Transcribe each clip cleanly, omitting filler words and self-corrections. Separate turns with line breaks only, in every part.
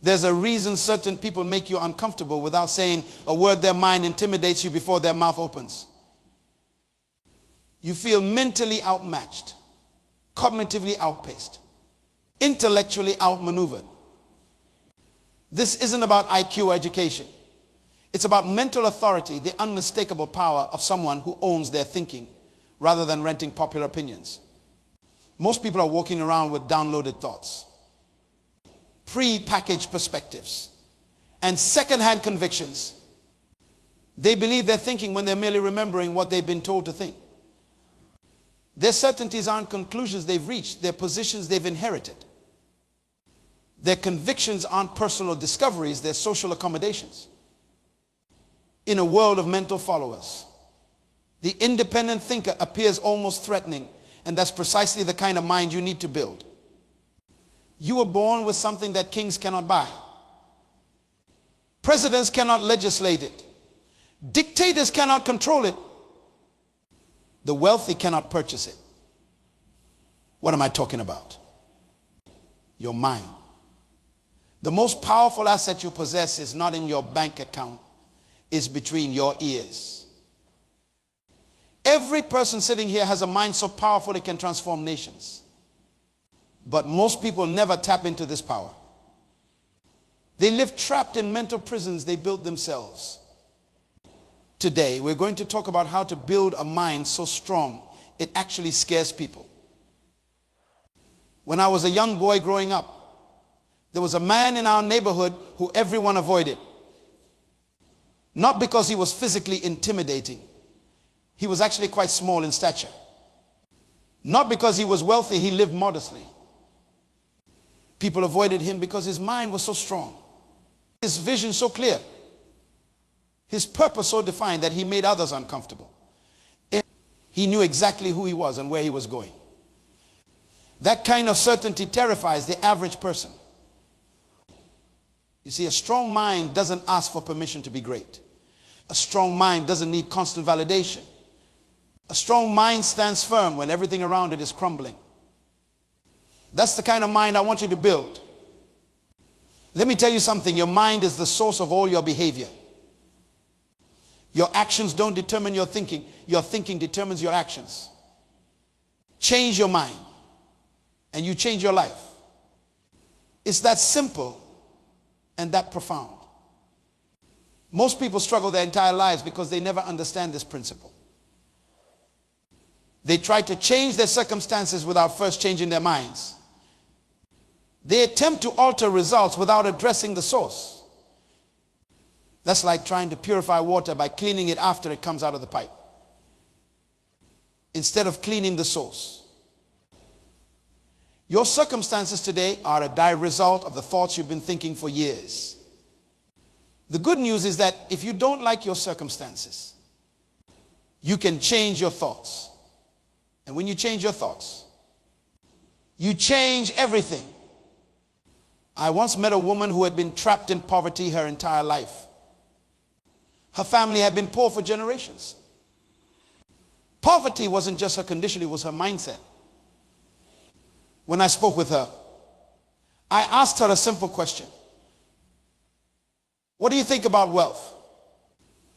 There's a reason certain people make you uncomfortable without saying a word. Their mind intimidates you before their mouth opens. You feel mentally outmatched, cognitively outpaced, intellectually outmaneuvered. This isn't about IQ or education. It's about mental authority, the unmistakable power of someone who owns their thinking rather than renting popular opinions. Most people are walking around with downloaded thoughts, pre-packaged perspectives, and second-hand convictions. They believe they're thinking when they're merely remembering what they've been told to think. Their certainties aren't conclusions they've reached, they're positions they've inherited. Their convictions aren't personal discoveries, they're social accommodations. In a world of mental followers, the independent thinker appears almost threatening, and that's precisely the kind of mind you need to build. You were born with something that kings cannot buy. Presidents cannot legislate it. Dictators cannot control it. The wealthy cannot purchase it. What am I talking about? Your mind. The most powerful asset you possess is not in your bank account. Is between your ears. Every person sitting here has a mind so powerful it can transform nations. But most people never tap into this power. They live trapped in mental prisons they built themselves. Today, we're going to talk about how to build a mind so strong it actually scares people. When I was a young boy growing up, there was a man in our neighborhood who everyone avoided. Not because he was physically intimidating. He was actually quite small in stature. Not because he was wealthy, he lived modestly. People avoided him because his mind was so strong. His vision so clear. His purpose so defined that he made others uncomfortable. He knew exactly who he was and where he was going. That kind of certainty terrifies the average person. You see, a strong mind doesn't ask for permission to be great. A strong mind doesn't need constant validation. A strong mind stands firm when everything around it is crumbling. That's the kind of mind I want you to build. Let me tell you something. Your mind is the source of all your behavior. Your actions don't determine your thinking. Your thinking determines your actions. Change your mind, and you change your life. It's that simple and that profound. Most people struggle their entire lives because they never understand this principle. They try to change their circumstances without first changing their minds. They attempt to alter results without addressing the source. That's like trying to purify water by cleaning it after it comes out of the pipe, instead of cleaning the source. Your circumstances today are a direct result of the thoughts you've been thinking for years. The good news is that if you don't like your circumstances, you can change your thoughts. And when you change your thoughts, you change everything. I once met a woman who had been trapped in poverty her entire life. Her family had been poor for generations. Poverty wasn't just her condition, it was her mindset. When I spoke with her, I asked her a simple question. What do you think about wealth?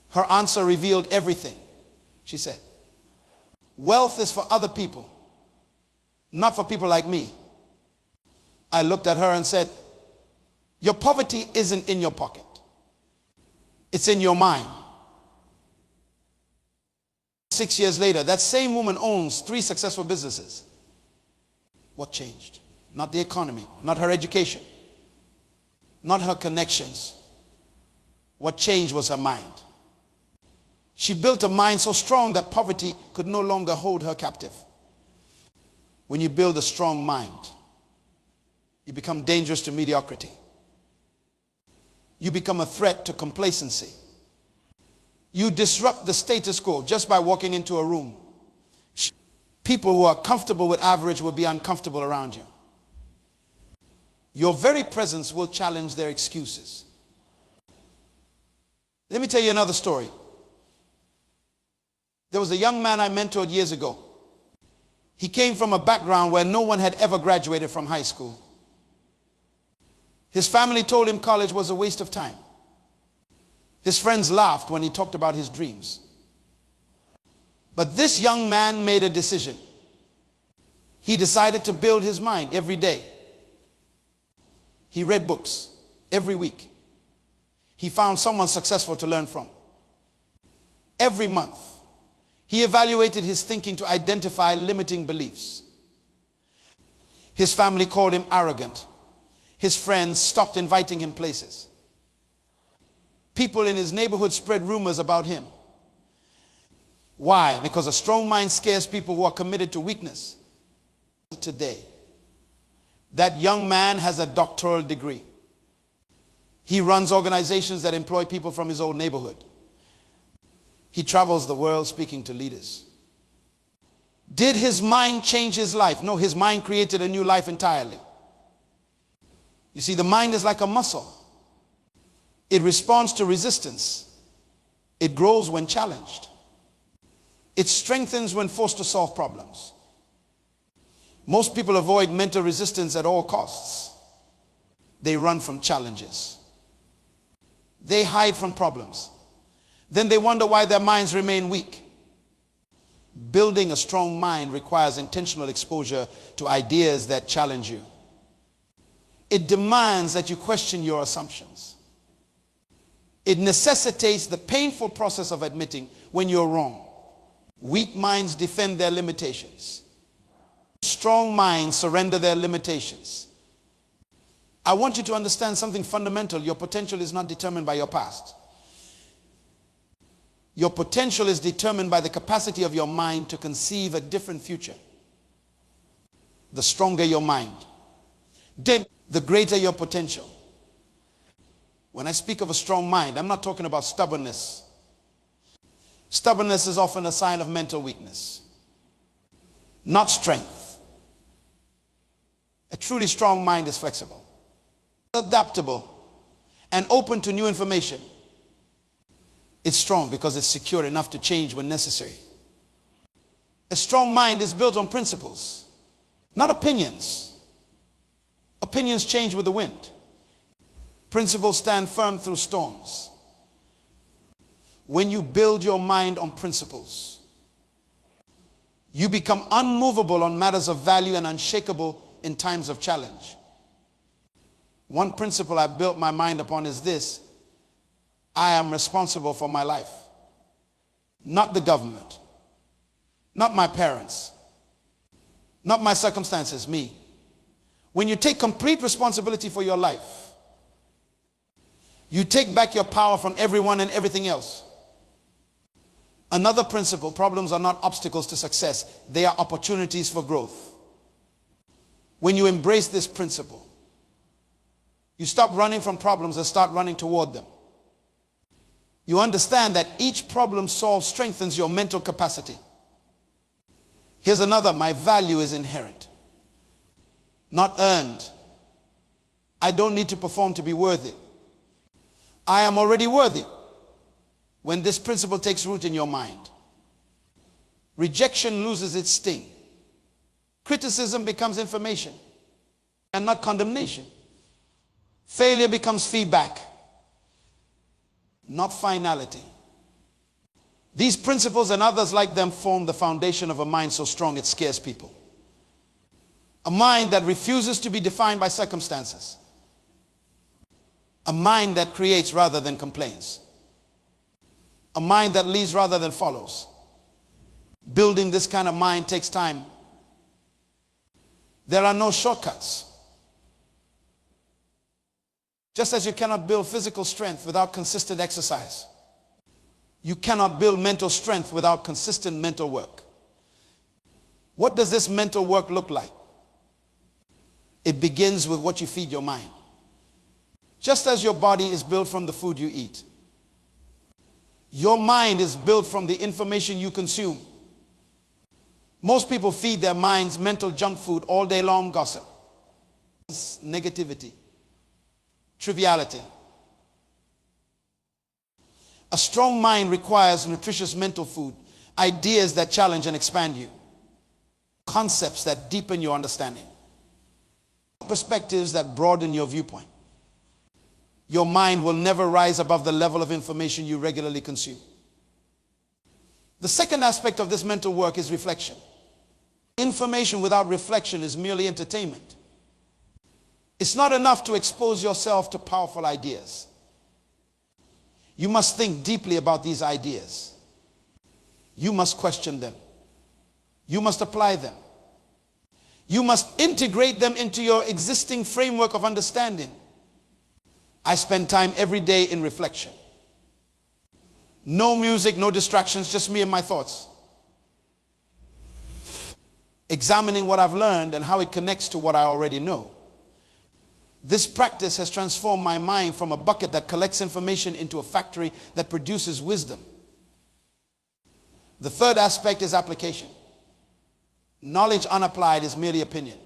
Her answer revealed everything. She said, wealth is for other people, not for people like me. I looked at her and said, your poverty isn't in your pocket. It's in your mind. 6 years later, that same woman owns 3 successful businesses. What changed? Not the economy, not her education, not her connections. What changed was her mind. She built a mind so strong that poverty could no longer hold her captive. When you build a strong mind, you become dangerous to mediocrity. You become a threat to complacency. You disrupt the status quo just by walking into a room. People who are comfortable with average will be uncomfortable around you. Your very presence will challenge their excuses. Let me tell you another story. There was a young man I mentored years ago. He came from a background where no one had ever graduated from high school. His family told him college was a waste of time. His friends laughed when he talked about his dreams. But this young man made a decision. He decided to build his mind every day. He read books every week. He found someone successful to learn from. Every month, he evaluated his thinking to identify limiting beliefs. His family called him arrogant. His friends stopped inviting him places. People in his neighborhood spread rumors about him. Why? Because a strong mind scares people who are committed to weakness. Today, that young man has a doctoral degree. He runs organizations that employ people from his old neighborhood. He travels the world speaking to leaders. Did his mind change his life? No, his mind created a new life entirely. You see, the mind is like a muscle. It responds to resistance. It grows when challenged. It strengthens when forced to solve problems. Most people avoid mental resistance at all costs. They run from challenges. They hide from problems. Then they wonder why their minds remain weak. Building a strong mind requires intentional exposure to ideas that challenge you. It demands that you question your assumptions. It necessitates the painful process of admitting when you're wrong. Weak minds defend their limitations. Strong minds surrender their limitations. I want you to understand something fundamental. Your potential is not determined by your past. Your potential is determined by the capacity of your mind to conceive a different future. The stronger your mind, then the greater your potential. When I speak of a strong mind, I'm not talking about stubbornness. Stubbornness is often a sign of mental weakness, not strength. A truly strong mind is flexible, adaptable, and open to new information. It's strong because it's secure enough to change when necessary. A strong mind is built on principles, not opinions. Opinions change with the wind. Principles stand firm through storms. When you build your mind on principles, you become unmovable on matters of value and unshakable in times of challenge. One principle I built my mind upon is this: I am responsible for my life, not the government, not my parents, not my circumstances, me. When you take complete responsibility for your life, you take back your power from everyone and everything else. Another principle: problems are not obstacles to success, they are opportunities for growth. When you embrace this principle, you stop running from problems and start running toward them. You understand that each problem solved strengthens your mental capacity. Here's another: my value is inherent, not earned. I don't need to perform to be worthy. I am already worthy. When this principle takes root in your mind, rejection loses its sting. Criticism becomes information and not condemnation. Failure becomes feedback, not finality. These principles and others like them form the foundation of a mind so strong it scares people. A mind that refuses to be defined by circumstances. A mind that creates rather than complains. A mind that leads rather than follows. Building this kind of mind takes time. There are no shortcuts. Just as you cannot build physical strength without consistent exercise, you cannot build mental strength without consistent mental work. What does this mental work look like? It begins with what you feed your mind. Just as your body is built from the food you eat, your mind is built from the information you consume. Most people feed their minds mental junk food all day long: gossip, negativity, triviality. A strong mind requires nutritious mental food, ideas that challenge and expand you, concepts that deepen your understanding, perspectives that broaden your viewpoint. your mind will never rise above the level of information you regularly consume. The second aspect of this mental work is reflection. Information without reflection is merely entertainment. It's not enough to expose yourself to powerful ideas. You must think deeply about these ideas. You must question them. You must apply them. You must integrate them into your existing framework of understanding. I spend time every day in reflection. No music, no distractions, just me and my thoughts. Examining what I've learned and how it connects to what I already know. This practice has transformed my mind from a bucket that collects information into a factory that produces wisdom. The third aspect is application. Knowledge unapplied is merely opinion.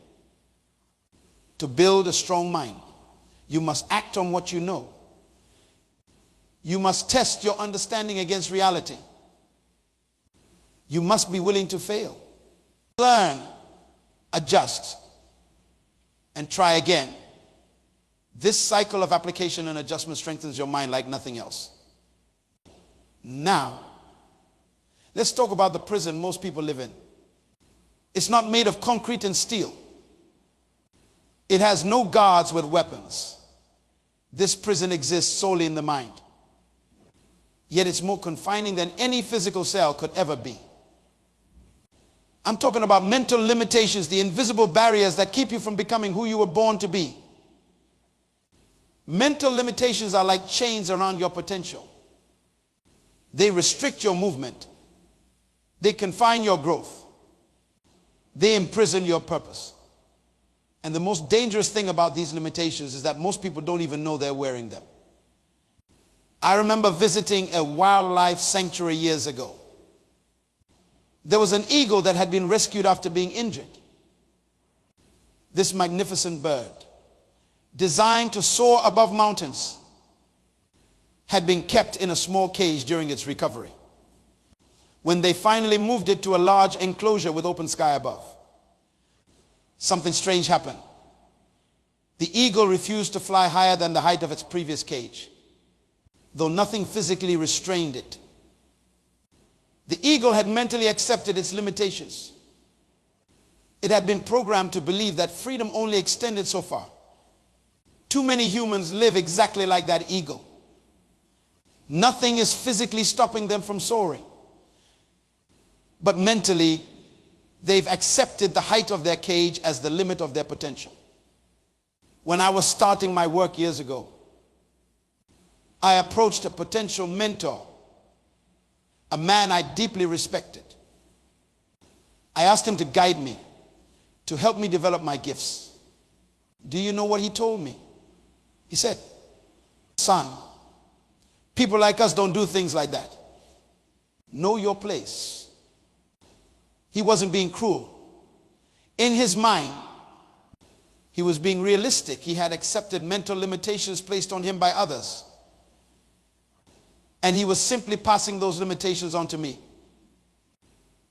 To build a strong mind, you must act on what you know. You must test your understanding against reality. You must be willing to fail. Learn, adjust, and try again. This cycle of application and adjustment strengthens your mind like nothing else. Now, let's talk about the prison most people live in. It's not made of concrete and steel. It has no guards with weapons. This prison exists solely in the mind. Yet it's more confining than any physical cell could ever be. I'm talking about mental limitations, the invisible barriers that keep you from becoming who you were born to be. Mental limitations are like chains around your potential. They restrict your movement. They confine your growth. They imprison your purpose. And the most dangerous thing about these limitations is that most people don't even know they're wearing them. I remember visiting a wildlife sanctuary years ago. There was an eagle that had been rescued after being injured. This magnificent bird, designed to soar above mountains, had been kept in a small cage during its recovery. When they finally moved it to a large enclosure with open sky above, something strange happened. The eagle refused to fly higher than the height of its previous cage, though nothing physically restrained it. The eagle had mentally accepted its limitations. It had been programmed to believe that freedom only extended so far. Too many humans live exactly like that eagle. Nothing is physically stopping them from soaring. But mentally, they've accepted the height of their cage as the limit of their potential. When I was starting my work years ago, I approached a potential mentor, a man I deeply respected. I asked him to guide me, to help me develop my gifts. Do you know what he told me? He said, "Son, people like us don't do things like that. Know your place." He wasn't being cruel. In his mind, he was being realistic. He had accepted mental limitations placed on him by others. And he was simply passing those limitations on to me.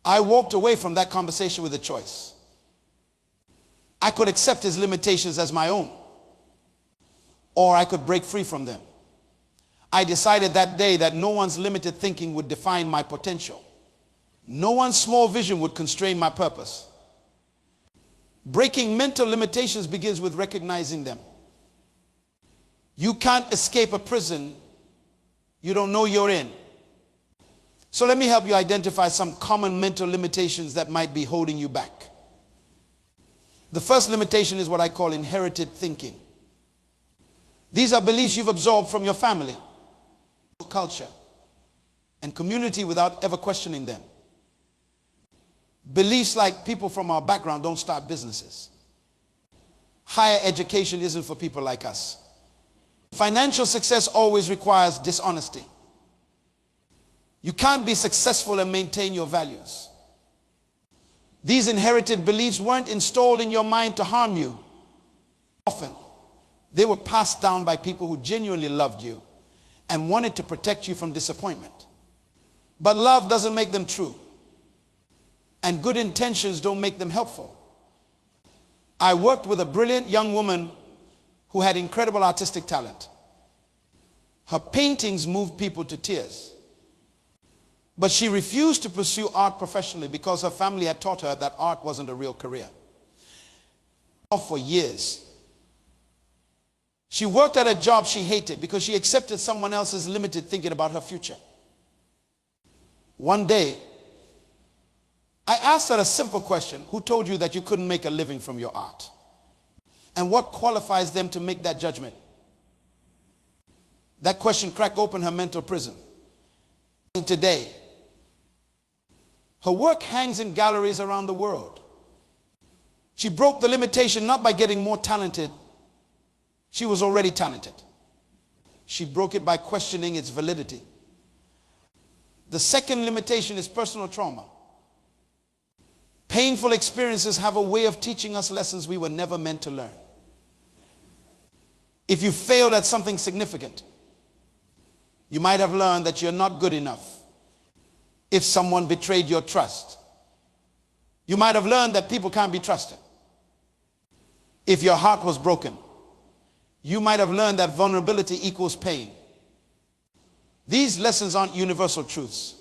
I walked away from that conversation with a choice. I could accept his limitations as my own, or I could break free from them. I decided that day that no one's limited thinking would define my potential. No one's small vision would constrain my purpose. Breaking mental limitations begins with recognizing them. You can't escape a prison you don't know you're in. So let me help you identify some common mental limitations that might be holding you back. The first limitation is what I call inherited thinking. These are beliefs you've absorbed from your family, culture, and community without ever questioning them. Beliefs like people from our background don't start businesses. Higher education isn't for people like us. Financial success always requires dishonesty. You can't be successful and maintain your values. These inherited beliefs weren't installed in your mind to harm you. Often, they were passed down by people who genuinely loved you and wanted to protect you from disappointment. But love doesn't make them true, and good intentions don't make them helpful. I worked with a brilliant young woman who had incredible artistic talent. Her paintings moved people to tears. But she refused to pursue art professionally because her family had taught her that art wasn't a real career. For years. She worked at a job she hated because she accepted someone else's limited thinking about her future. One day, I asked her a simple question: who told you that you couldn't make a living from your art? And what qualifies them to make that judgment? That question cracked open her mental prison. Today, her work hangs in galleries around the world. She broke the limitation not by getting more talented. She was already talented. She broke it by questioning its validity. The second limitation is personal trauma. Painful experiences have a way of teaching us lessons we were never meant to learn. If you failed at something significant, you might have learned that you're not good enough. If someone betrayed your trust, you might have learned that people can't be trusted. If your heart was broken, you might have learned that vulnerability equals pain. These lessons aren't universal truths.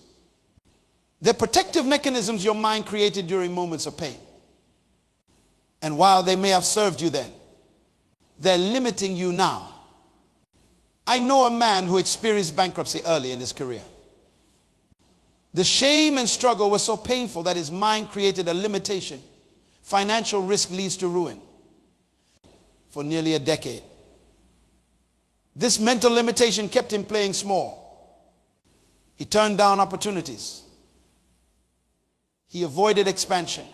They're protective mechanisms your mind created during moments of pain. And while they may have served you then, they're limiting you now. I know a man who experienced bankruptcy early in his career. The shame and struggle were so painful that his mind created a limitation. Financial risk leads to ruin. For nearly a decade, this mental limitation kept him playing small. He turned down opportunities. He avoided expansion.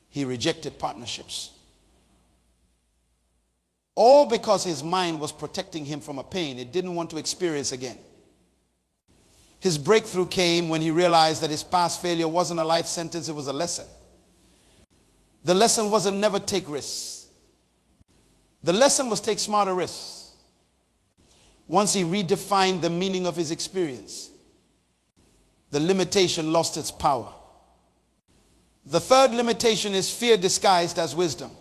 He rejected partnerships. All because his mind was protecting him from a pain it didn't want to experience again. His breakthrough came when he realized that his past failure wasn't a life sentence, it was a lesson. The lesson wasn't never take risks. The lesson was take smarter risks. Once he redefined the meaning of his experience, the limitation lost its power. The third limitation is fear disguised as wisdom.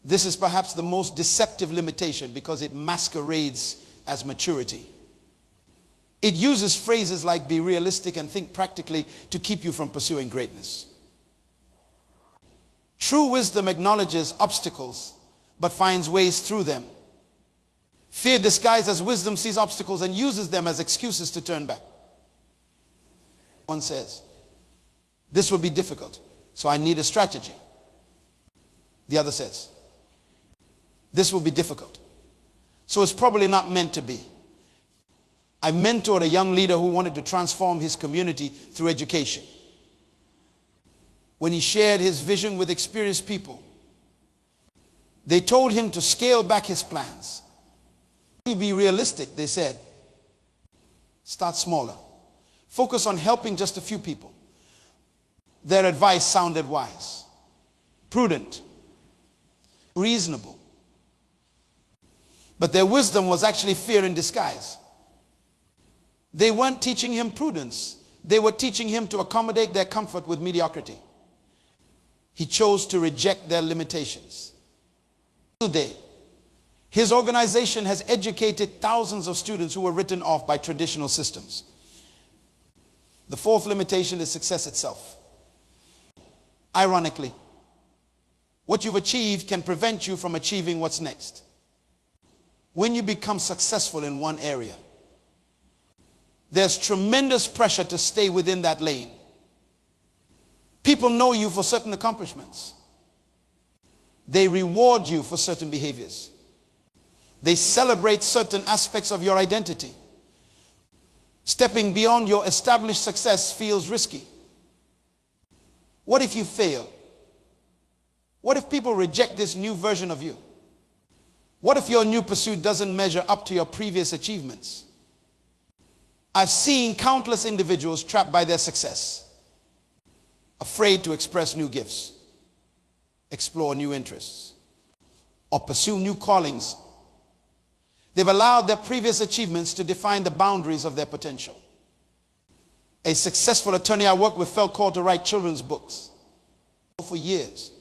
This is perhaps the most deceptive limitation because it masquerades as maturity. It uses phrases like be realistic and think practically to keep you from pursuing greatness. True wisdom acknowledges obstacles but finds ways through them. Fear disguised as wisdom sees obstacles and uses them as excuses to turn back. One says, this will be difficult, so I need a strategy. The other says, this will be difficult, so it's probably not meant to be. I mentored a young leader who wanted to transform his community through education. When he shared his vision with experienced people, they told him to scale back his plans. Be realistic, they said. Start smaller. Focus on helping just a few people. Their advice sounded wise, prudent, reasonable. But their wisdom was actually fear in disguise. They weren't teaching him prudence. They were teaching him to accommodate their comfort with mediocrity. He chose to reject their limitations. Today, his organization has educated thousands of students who were written off by traditional systems. The fourth limitation is success itself. Ironically, what you've achieved can prevent you from achieving what's next. When you become successful in one area, there's tremendous pressure to stay within that lane. People know you for certain accomplishments. They reward you for certain behaviors. They celebrate certain aspects of your identity. Stepping beyond your established success feels risky. What if you fail? What if people reject this new version of you? What if your new pursuit doesn't measure up to your previous achievements? I've seen countless individuals trapped by their success, afraid to express new gifts, explore new interests, or pursue new callings. They've allowed their previous achievements to define the boundaries of their potential. A successful attorney I worked with felt called to write children's books. For years,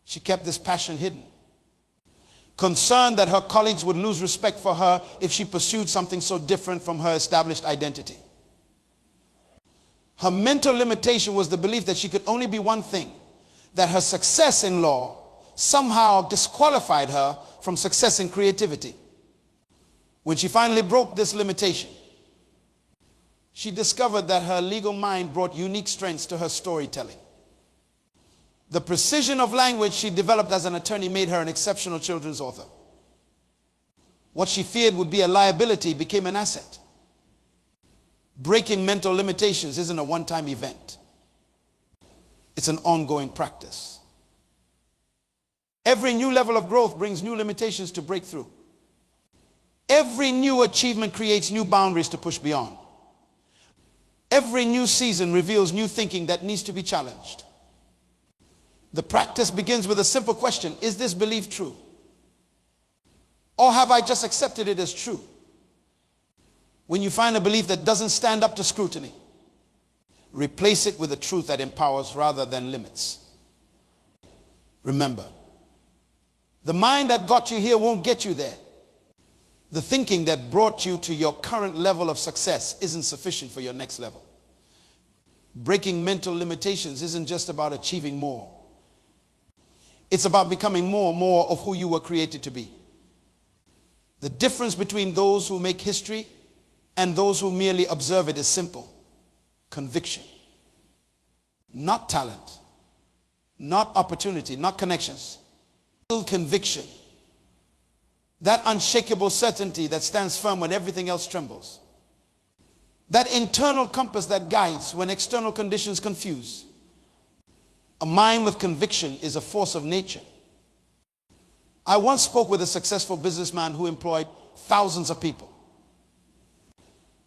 she kept this passion hidden. concerned that her colleagues would lose respect for her if she pursued something so different from her established identity. Her mental limitation was the belief that she could only be one thing, that her success in law somehow disqualified her from success in creativity. When she finally broke this limitation, she discovered that her legal mind brought unique strengths to her storytelling. The precision of language she developed as an attorney made her an exceptional children's author. What she feared would be a liability became an asset. Breaking mental limitations isn't a one-time event. It's an ongoing practice. Every new level of growth brings new limitations to break through. Every new achievement creates new boundaries to push beyond. Every new season reveals new thinking that needs to be challenged. The practice begins with a simple question: is this belief true? Or have I just accepted it as true? When you find a belief that doesn't stand up to scrutiny, replace it with a truth that empowers rather than limits. Remember, the mind that got you here won't get you there. The thinking that brought you to your current level of success isn't sufficient for your next level. Breaking mental limitations isn't just about achieving more. It's about becoming more and more of who you were created to be. The difference between those who make history and those who merely observe it is simple: conviction. Not talent, not opportunity, not connections. Conviction. That unshakable certainty that stands firm when everything else trembles. That internal compass that guides when external conditions confuse. A mind with conviction is a force of nature. I once spoke with a successful businessman who employed thousands of people.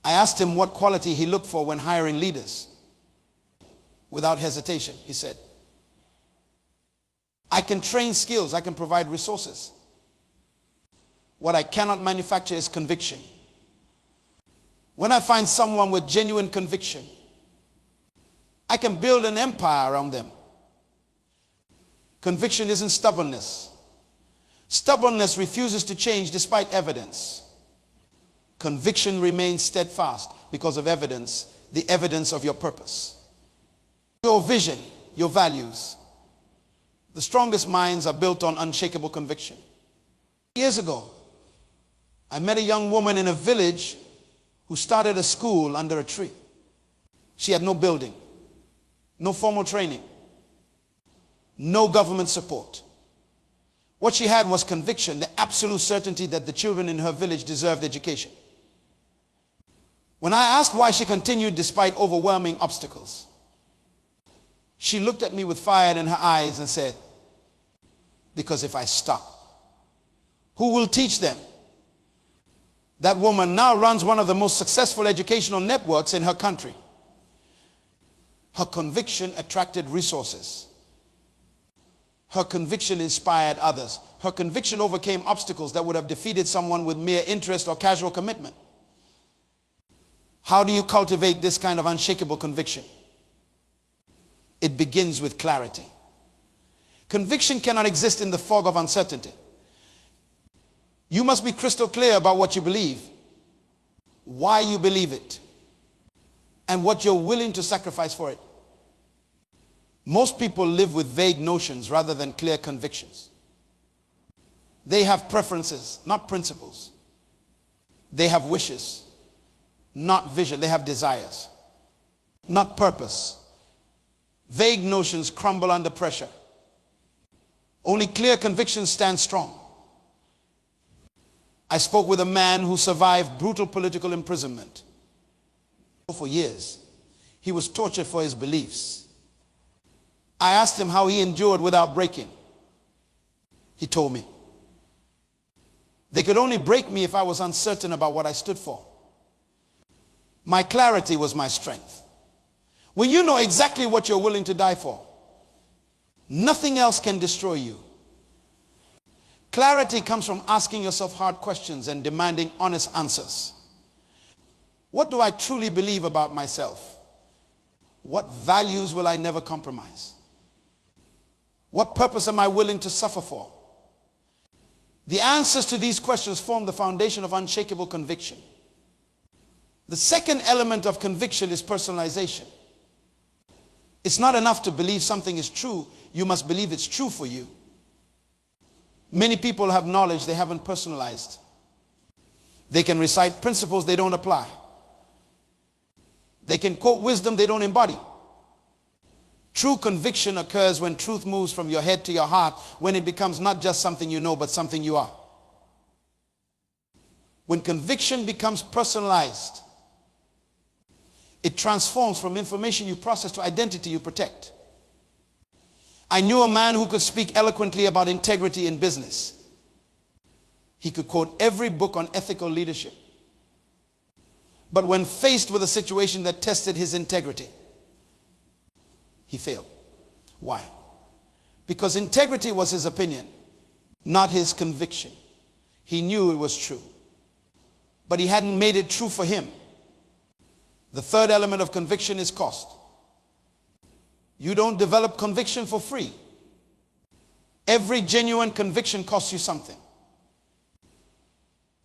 I asked him what quality he looked for when hiring leaders. Without hesitation, he said, I can train skills, I can provide resources. What I cannot manufacture is conviction. When I find someone with genuine conviction, I can build an empire around them. Conviction isn't stubbornness. Stubbornness refuses to change despite evidence. Conviction remains steadfast because of evidence, the evidence of your purpose. Your vision, your values. The strongest minds are built on unshakable conviction. Years ago, I met a young woman in a village who started a school under a tree. She had no building, no formal training, no government support. What she had was conviction, the absolute certainty that the children in her village deserved education. When I asked why she continued despite overwhelming obstacles, she looked at me with fire in her eyes and said, because if I stop, who will teach them? That woman now runs one of the most successful educational networks in her country. Her conviction attracted resources. Her conviction inspired others. Her conviction overcame obstacles that would have defeated someone with mere interest or casual commitment. How do you cultivate this kind of unshakable conviction? It begins with clarity. Conviction cannot exist in the fog of uncertainty. You must be crystal clear about what you believe, why you believe it, and what you're willing to sacrifice for it. Most people live with vague notions rather than clear convictions. They have preferences, not principles. They have wishes, not vision. They have desires, not purpose. Vague notions crumble under pressure. Only clear convictions stand strong. I spoke with a man who survived brutal political imprisonment. For years, he was tortured for his beliefs. I asked him how he endured without breaking. He told me, they could only break me if I was uncertain about what I stood for. My clarity was my strength. When you know exactly what you're willing to die for, nothing else can destroy you. Clarity comes from asking yourself hard questions and demanding honest answers. What do I truly believe about myself? What values will I never compromise? What purpose am I willing to suffer for? The answers to these questions form the foundation of unshakable conviction. The second element of conviction is personalization. It's not enough to believe something is true. You must believe it's true for you. Many people have knowledge they haven't personalized. They can recite principles they don't apply. They can quote wisdom they don't embody. True conviction occurs when truth moves from your head to your heart, when it becomes not just something you know, but something you are. When conviction becomes personalized, it transforms from information you process to identity you protect. I knew a man who could speak eloquently about integrity in business. He could quote every book on ethical leadership. But when faced with a situation that tested his integrity, he failed. Why? Because integrity was his opinion, not his conviction. He knew it was true, but he hadn't made it true for him. The third element of conviction is cost. You don't develop conviction for free. Every genuine conviction costs you something.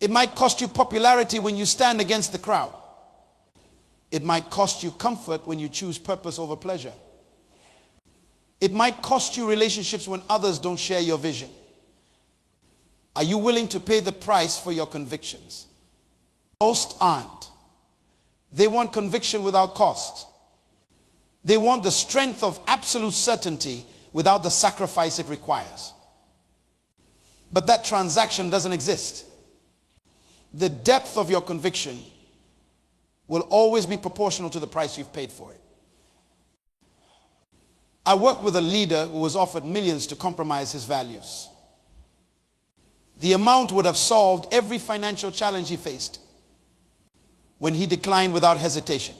It might cost you popularity when you stand against the crowd. It might cost you comfort when you choose purpose over pleasure. It might cost you relationships when others don't share your vision. Are you willing to pay the price for your convictions? Most aren't. They want conviction without cost. They want the strength of absolute certainty without the sacrifice it requires. But that transaction doesn't exist. The depth of your conviction will always be proportional to the price you've paid for it. I worked with a leader who was offered millions to compromise his values. The amount would have solved every financial challenge he faced when he declined without hesitation.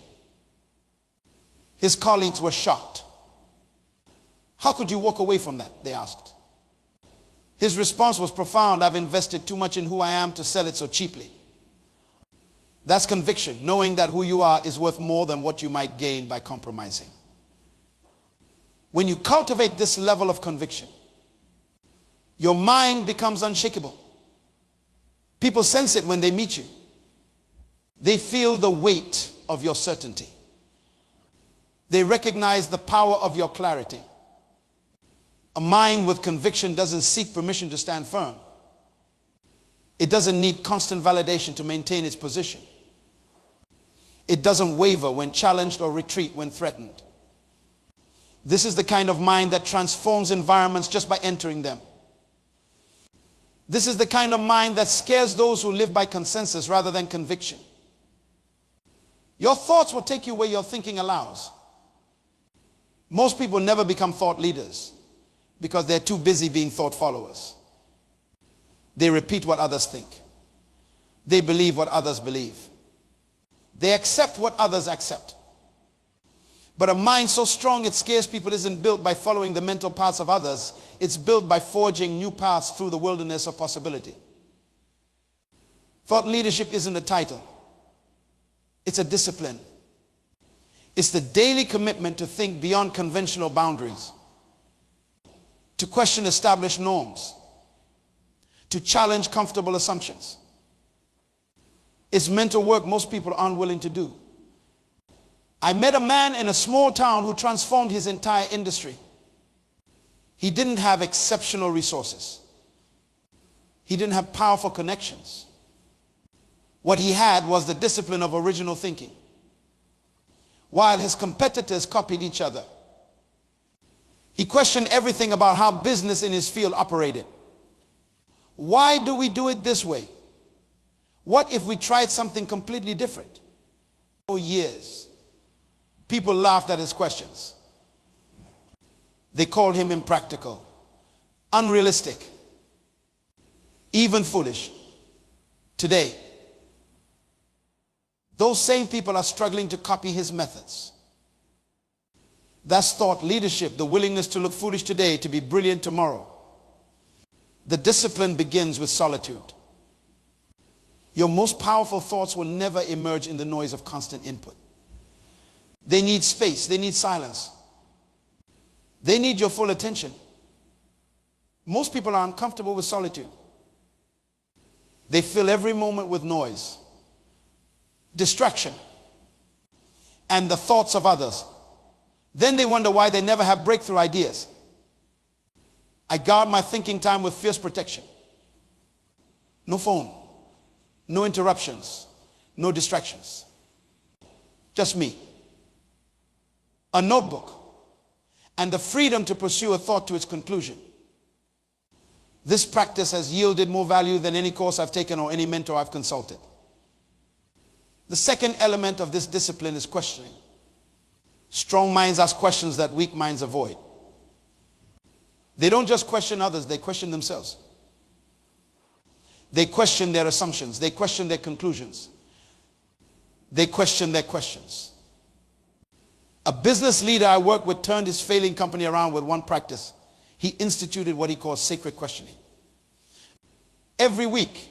His colleagues were shocked. How could you walk away from that? They asked. His response was profound. I've invested too much in who I am to sell it so cheaply. That's conviction, knowing that who you are is worth more than what you might gain by compromising. When you cultivate this level of conviction, your mind becomes unshakable. People sense it when they meet you. They feel the weight of your certainty. They recognize the power of your clarity. A mind with conviction doesn't seek permission to stand firm. It doesn't need constant validation to maintain its position. It doesn't waver when challenged or retreat when threatened. This is the kind of mind that transforms environments just by entering them. This is the kind of mind that scares those who live by consensus rather than conviction. Your thoughts will take you where your thinking allows. Most people never become thought leaders because they're too busy being thought followers. They repeat what others think. They believe what others believe. They accept what others accept. But a mind so strong it scares people isn't built by following the mental paths of others. It's built by forging new paths through the wilderness of possibility. Thought leadership isn't a title. It's a discipline. It's the daily commitment to think beyond conventional boundaries, to question established norms, to challenge comfortable assumptions. It's mental work most people aren't willing to do. I met a man in a small town who transformed his entire industry. He didn't have exceptional resources. He didn't have powerful connections. What he had was the discipline of original thinking. While his competitors copied each other, he questioned everything about how business in his field operated. Why do we do it this way? What if we tried something completely different? For years, people laughed at his questions. They called him impractical, unrealistic, even foolish. Today, those same people are struggling to copy his methods. That's thought leadership, the willingness to look foolish today to be brilliant tomorrow. The discipline begins with solitude. Your most powerful thoughts will never emerge in the noise of constant input. They need space. They need silence. They need your full attention. Most people are uncomfortable with solitude. They fill every moment with noise, distraction, and the thoughts of others. Then they wonder why they never have breakthrough ideas. I guard my thinking time with fierce protection. No phone, no interruptions, no distractions. Just me, a notebook, and the freedom to pursue a thought to its conclusion. This practice has yielded more value than any course I've taken or any mentor I've consulted. The second element of this discipline is questioning. Strong minds ask questions that weak minds avoid. They don't just question others, they question themselves. They question their assumptions. They question their conclusions. They question their questions. A business leader I worked with turned his failing company around with one practice. He instituted what he calls sacred questioning. Every week,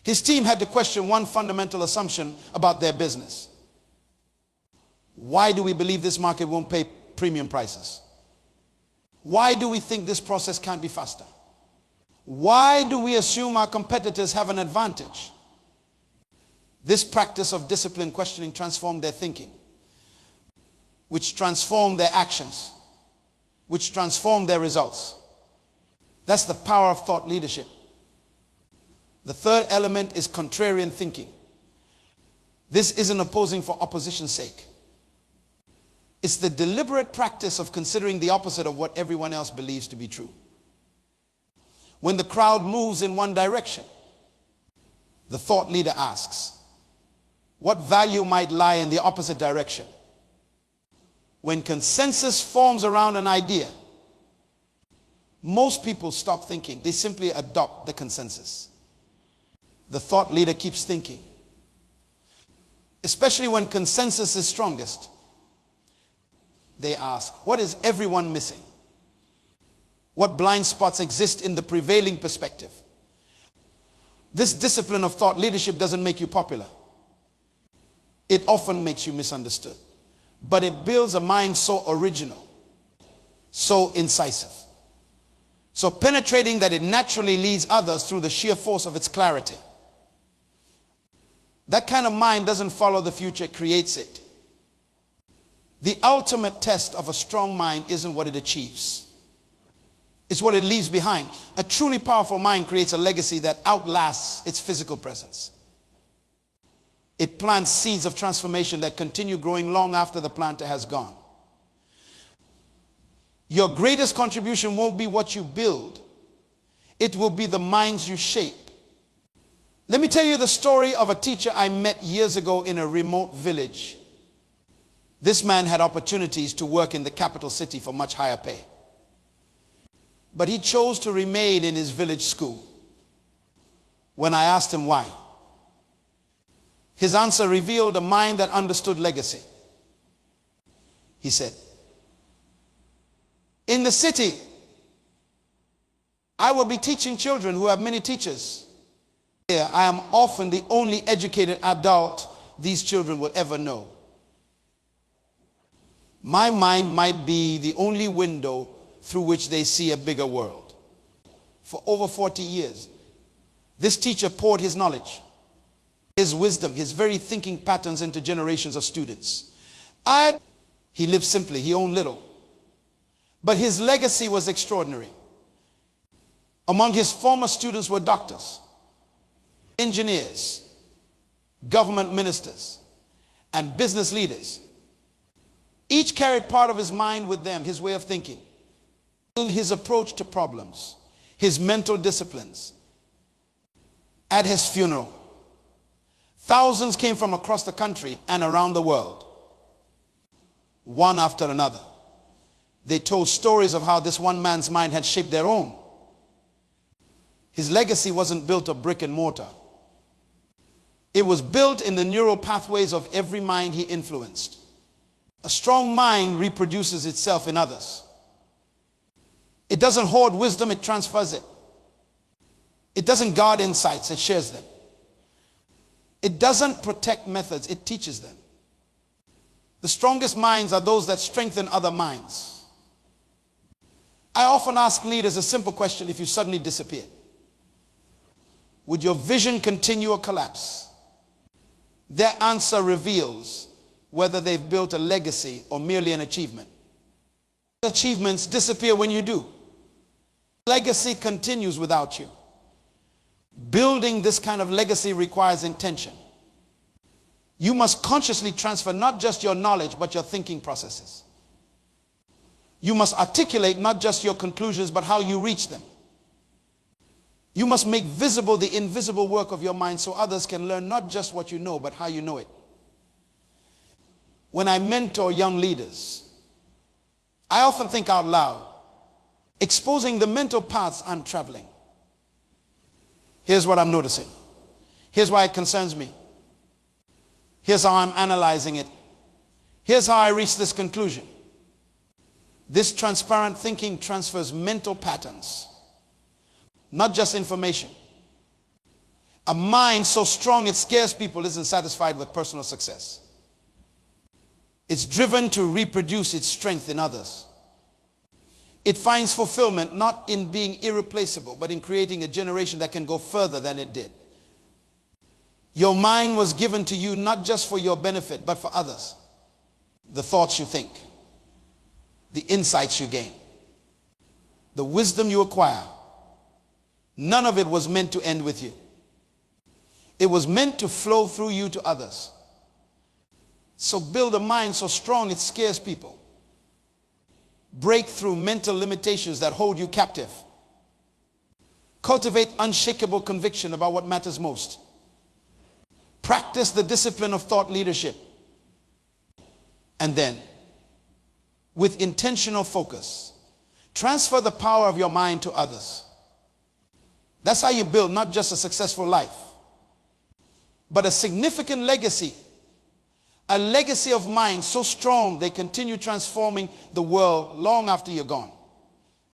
his team had to question one fundamental assumption about their business. Why do we believe this market won't pay premium prices? Why do we think this process can't be faster? Why do we assume our competitors have an advantage? This practice of disciplined questioning transformed their thinking, which transformed their actions, which transformed their results. That's the power of thought leadership. The third element is contrarian thinking. This isn't opposing for opposition's sake. It's the deliberate practice of considering the opposite of what everyone else believes to be true. When the crowd moves in one direction, the thought leader asks, what value might lie in the opposite direction? When consensus forms around an idea, most people stop thinking. They simply adopt the consensus. The thought leader keeps thinking. Especially when consensus is strongest. They ask, what is everyone missing? What blind spots exist in the prevailing perspective? This discipline of thought leadership doesn't make you popular. It often makes you misunderstood. But it builds a mind so original, so incisive, so penetrating that it naturally leads others through the sheer force of its clarity. That kind of mind doesn't follow the future, it creates it. The ultimate test of a strong mind isn't what it achieves. It's what it leaves behind. A truly powerful mind creates a legacy that outlasts its physical presence. It plants seeds of transformation that continue growing long after the planter has gone. Your greatest contribution won't be what you build. It will be the minds you shape. Let me tell you the story of a teacher I met years ago in a remote village. This man had opportunities to work in the capital city for much higher pay. But he chose to remain in his village school. When I asked him why, his answer revealed a mind that understood legacy. He said, in the city, I will be teaching children who have many teachers. Here, I am often the only educated adult these children will ever know. My mind might be the only window through which they see a bigger world. For over 40 years, this teacher poured his knowledge, his wisdom, his very thinking patterns into generations of students. He lived simply, he owned little. But his legacy was extraordinary. Among his former students were doctors, engineers, government ministers, and business leaders. Each carried part of his mind with them, his way of thinking, his approach to problems, his mental disciplines. At his funeral, thousands came from across the country and around the world, one after another. They told stories of how this one man's mind had shaped their own. His legacy wasn't built of brick and mortar. It was built in the neural pathways of every mind he influenced. A strong mind reproduces itself in others. It doesn't hoard wisdom, it transfers it. It doesn't guard insights, it shares them. It doesn't protect methods, it teaches them. The strongest minds are those that strengthen other minds. I often ask leaders a simple question if you suddenly disappeared. Would your vision continue or collapse? Their answer reveals whether they've built a legacy or merely an achievement. Achievements disappear when you do. Legacy continues without you. Building this kind of legacy requires intention. You must consciously transfer not just your knowledge, but your thinking processes. You must articulate not just your conclusions, but how you reach them. You must make visible the invisible work of your mind so others can learn not just what you know, but how you know it. When I mentor young leaders, I often think out loud, exposing the mental paths I'm traveling. Here's what I'm noticing. Here's why it concerns me. Here's how I'm analyzing it. Here's how I reach this conclusion. This transparent thinking transfers mental patterns, not just information. A mind so strong it scares people isn't satisfied with personal success. It's driven to reproduce its strength in others. It finds fulfillment not in being irreplaceable, but in creating a generation that can go further than it did. Your mind was given to you not just for your benefit, but for others. The thoughts you think, the insights you gain, the wisdom you acquire, none of it was meant to end with you. It was meant to flow through you to others. So build a mind so strong it scares people. Break through mental limitations that hold you captive. Cultivate unshakable conviction about what matters most. Practice the discipline of thought leadership. And then, with intentional focus, transfer the power of your mind to others. That's how you build not just a successful life, but a significant legacy. A legacy of mind so strong they continue transforming the world long after you're gone.